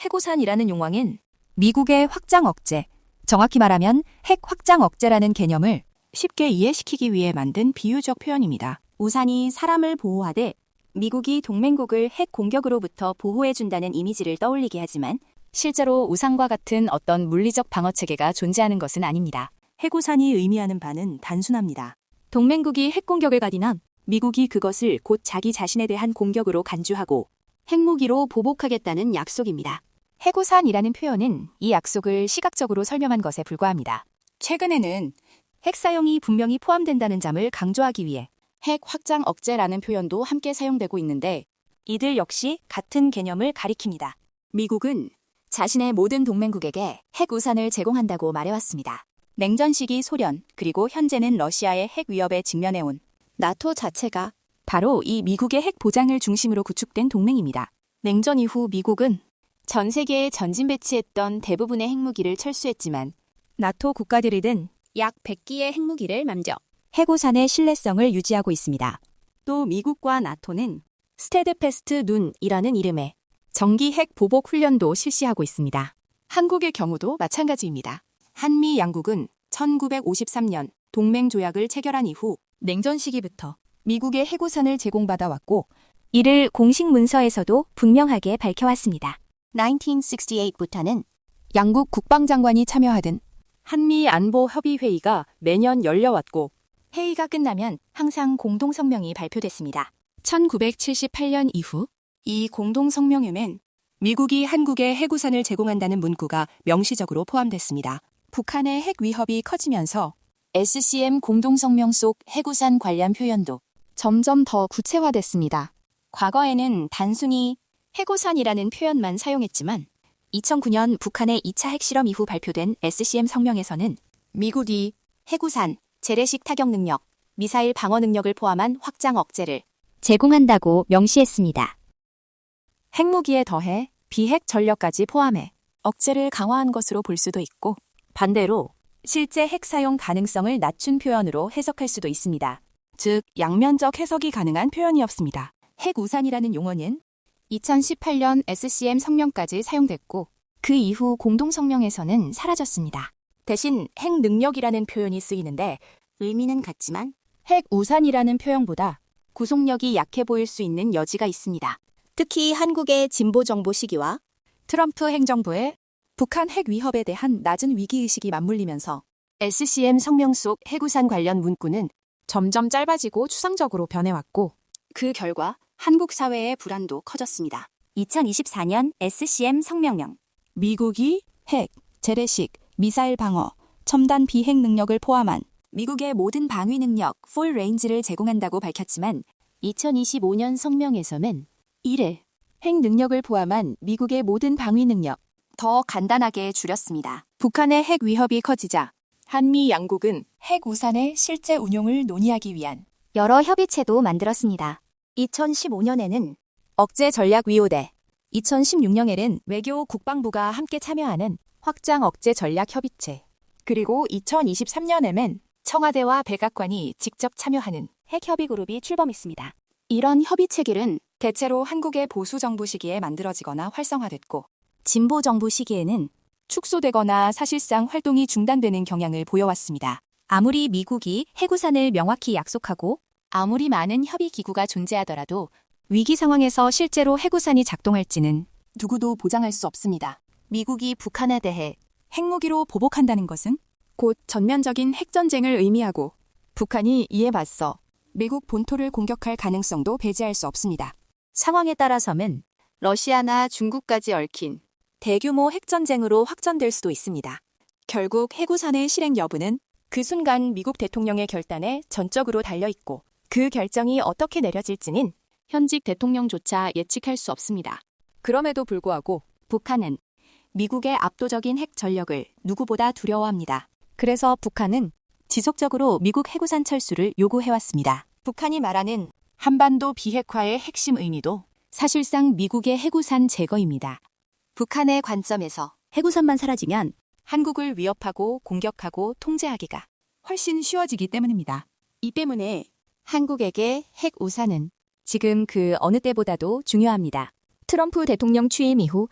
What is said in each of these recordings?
해고산이라는 용어는 미국의 확장 억제, 정확히 말하면 핵 확장 억제라는 개념을 쉽게 이해시키기 위해 만든 비유적 표현입니다. 우산이 사람을 보호하되 미국이 동맹국을 핵 공격으로부터 보호해준다는 이미지를 떠올리게 하지만 실제로 우산과 같은 어떤 물리적 방어 체계가 존재하는 것은 아닙니다. 해고산이 의미하는 바는 단순합니다. 동맹국이 핵 공격을 가디면 미국이 그것을 곧 자기 자신에 대한 공격으로 간주하고 핵무기로 보복하겠다는 약속입니다. 해고산이라는 표현은 이 약속을 시각적으로 설명한 것에 불과합니다. 최근에는 핵 사용이 분명히 포함된다는 점을 강조하기 위해 핵 확장 억제라는 표현도 함께 사용되고 있는데 이들 역시 같은 개념을 가리킵니다. 미국은 자신의 모든 동맹국에게 핵 우산을 제공한다고 말해왔습니다. 냉전 시기 소련 그리고 현재는 러시아의 핵 위협에 직면해온 나토 자체가 바로 이 미국의 핵 보장을 중심으로 구축된 동맹입니다. 냉전 이후 미국은 전 세계에 전진 배치했던 대부분의 핵무기를 철수했지만 나토 국가들이 든 약 100기의 핵무기를 남겨 해고산의 신뢰성을 유지하고 있습니다. 또 미국과 나토는 스테드패스트 눈이라는 이름의 정기 핵 보복 훈련도 실시하고 있습니다. 한국의 경우도 마찬가지입니다. 한미 양국은 1953년 동맹 조약을 체결한 이후 냉전 시기부터 미국의 해고산을 제공받아 왔고 이를 공식 문서에서도 분명하게 밝혀왔습니다. 1968부터는 양국 국방장관이 참여하던 한미 안보 협의 회의가 매년 열려왔고 회의가 끝나면 항상 공동성명이 발표됐습니다. 1978년 이후 이 공동성명에는 미국이 한국에 해구산을 제공한다는 문구가 명시적으로 포함됐습니다. 북한의 핵 위협이 커지면서 SCM 공동성명 속 해구산 관련 표현도 점점 더 구체화됐습니다. 과거에는 단순히 해고산이라는 표현만 사용했지만 2009년 북한의 2차 핵실험 이후 발표된 SCM 성명에서는 미국이 해구산, 재래식 타격 능력, 미사일 방어 능력을 포함한 확장 억제를 제공한다고 명시했습니다. 핵무기에 더해 비핵 전력까지 포함해 억제를 강화한 것으로 볼 수도 있고 반대로 실제 핵 사용 가능성을 낮춘 표현으로 해석할 수도 있습니다. 즉 양면적 해석이 가능한 표현이었습니다. 핵우산이라는 용어는 2018년 SCM 성명까지 사용됐고 그 이후 공동성명에서는 사라졌습니다. 대신 핵능력이라는 표현이 쓰이는데 의미는 같지만 핵우산이라는 표현보다 구속력이 약해 보일 수 있는 여지가 있습니다. 특히 한국의 진보 정보 시기와 트럼프 행정부의 북한 핵 위협에 대한 낮은 위기의식이 맞물리면서 SCM 성명 속 핵우산 관련 문구는 점점 짧아지고 추상적으로 변해왔고 그 결과 한국 사회의 불안도 커졌습니다. 2024년 SCM 성명령 미국이 핵, 재래식, 미사일 방어, 첨단 비핵 능력을 포함한 미국의 모든 방위 능력 풀 레인지를 제공한다고 밝혔지만 2025년 성명에서는 이래 핵 능력을 포함한 미국의 모든 방위 능력 더 간단하게 줄였습니다. 북한의 핵 위협이 커지자 한미 양국은 핵 우산의 실제 운용을 논의하기 위한 여러 협의체도 만들었습니다. 2015년에는 억제전략위원회, 2016년에는 외교 국방부가 함께 참여하는 확장 억제 전략 협의체, 그리고 2023년에는 청와대와 백악관이 직접 참여하는 핵협의그룹이 출범했습니다. 이런 협의체들은 대체로 한국의 보수정부 시기에 만들어지거나 활성화됐고 진보정부 시기에는 축소되거나 사실상 활동이 중단되는 경향을 보여왔습니다. 아무리 미국이 해구산을 명확히 약속하고 아무리 많은 협의기구가 존재하더라도 위기 상황에서 실제로 해구산이 작동할지는 누구도 보장할 수 없습니다. 미국이 북한에 대해 핵무기로 보복한다는 것은 곧 전면적인 핵전쟁을 의미하고 북한이 이에 맞서 미국 본토를 공격할 가능성도 배제할 수 없습니다. 상황에 따라서는 러시아나 중국까지 얽힌 대규모 핵전쟁으로 확전될 수도 있습니다. 결국 해구산의 실행 여부는 그 순간 미국 대통령의 결단에 전적으로 달려있고 그 결정이 어떻게 내려질지는 현직 대통령조차 예측할 수 없습니다. 그럼에도 불구하고 북한은 미국의 압도적인 핵 전력을 누구보다 두려워합니다. 그래서 북한은 지속적으로 미국 해구산 철수를 요구해왔습니다. 북한이 말하는 한반도 비핵화의 핵심 의미도 사실상 미국의 해구산 제거입니다. 북한의 관점에서 해구산만 사라지면 한국을 위협하고 공격하고 통제하기가 훨씬 쉬워지기 때문입니다. 이 때문에 한국에게 핵 우산은 지금 그 어느 때보다도 중요합니다. 트럼프 대통령 취임 이후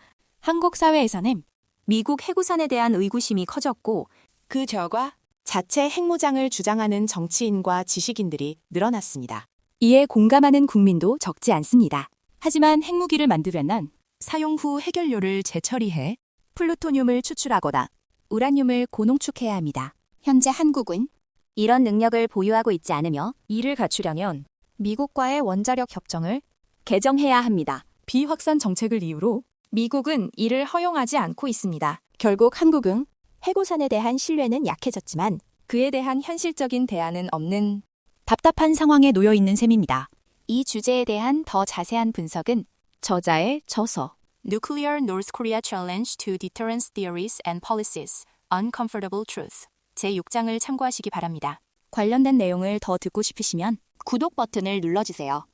한국 사회에서는 미국 해구산에 대한 의구심이 커졌고 그 결과 자체 핵무장을 주장하는 정치인과 지식인들이 늘어났습니다. 이에 공감하는 국민도 적지 않습니다. 하지만 핵무기를 만들려면 사용 후 해결료를 재처리해 플루토늄을 추출하거나 우라늄을 고농축해야 합니다. 현재 한국은 이런 능력을 보유하고 있지 않으며 이를 갖추려면 미국과의 원자력 협정을 개정해야 합니다. 비확산 정책을 이유로 미국은 이를 허용하지 않고 있습니다. 결국 한국은 해고산에 대한 신뢰는 약해졌지만 그에 대한 현실적인 대안은 없는 답답한 상황에 놓여 있는 셈입니다. 이 주제에 대한 더 자세한 분석은 저자의 저서 Nuclear North Korea Challenge to Deterrence Theories and Policies, Uncomfortable Truth 제6장을 참고하시기 바랍니다. 관련된 내용을 더 듣고 싶으시면 구독 버튼을 눌러주세요.